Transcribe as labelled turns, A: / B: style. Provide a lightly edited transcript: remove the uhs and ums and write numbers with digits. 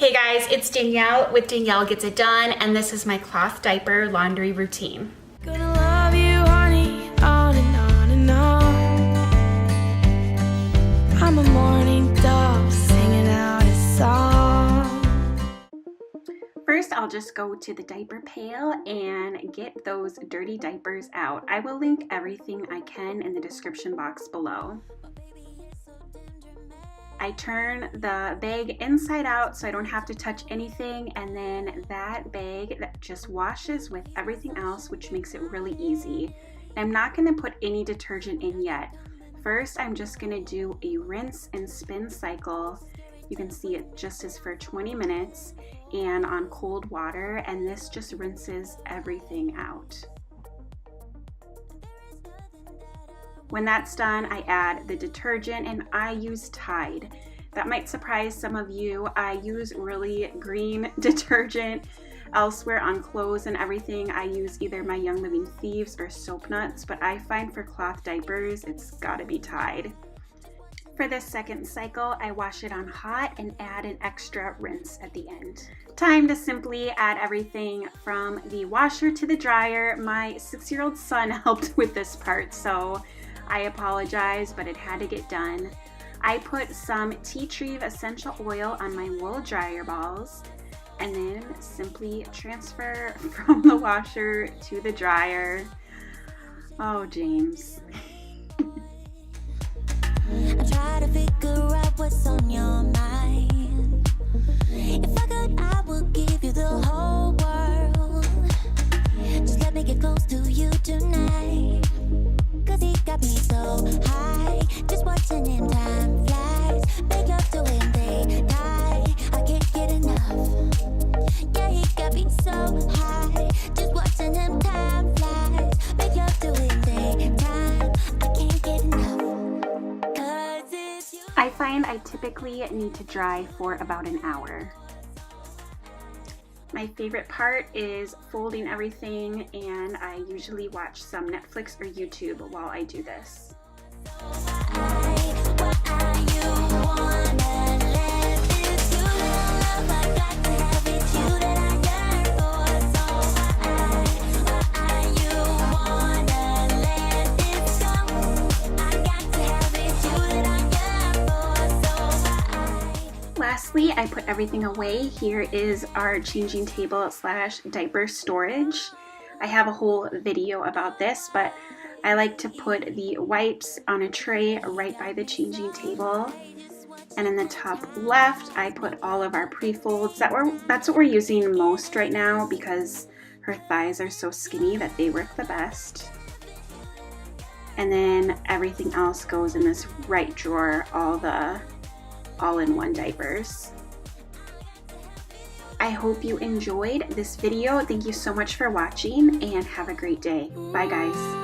A: Hey guys, it's Danielle with Danielle Gets It Done, and this is my cloth diaper laundry routine.
B: Gonna love you, honey, on and on and on. I'm a morning dove singing out a song.
A: First, I'll just go to the diaper pail and get those dirty diapers out. I will link everything I can in the description box below. I turn the bag inside out so I don't have to touch anything, and then that bag that just washes with everything else, which makes it really easy. I'm not going to put any detergent in yet. First, I'm just going to do a rinse and spin cycle. You can see it just is for 20 minutes and on cold water, and this just rinses everything out. When that's done, I add the detergent, and I use Tide. That might surprise some of you. I use really green detergent. Elsewhere on clothes and everything, I use either my Young Living Thieves or Soap Nuts, but I find for cloth diapers, it's gotta be Tide. For this second cycle, I wash it on hot and add an extra rinse at the end. Time to simply add everything from the washer to the dryer. My 6-year-old son helped with this part, so I apologize, but it had to get done. I put some tea tree essential oil on my wool dryer balls and then simply transfer from the washer to the dryer. Oh, James.
C: I try to figure out what's on your mind. If I could, I would give you the whole world. Just let me get close to you tonight. Cause he got me so high. Just watching him time flies. Make love to him day night. I can't get enough. Yeah, he got me so high. Just watching him time flies. Make love to him day time. I can't get enough.
A: I find I typically need to dry for about an hour. My favorite part is folding everything, and I usually watch some Netflix or YouTube while I do this. Lastly, I put everything away. Here is our changing table / diaper storage. I have a whole video about this, but I like to put the wipes on a tray right by the changing table. And in the top left, I put all of our pre-folds. That's what we're using most right now because her thighs are so skinny that they work the best. And then everything else goes in this right drawer, all-in-one diapers. I hope you enjoyed this video. Thank you so much for watching, and have a great day. Bye guys.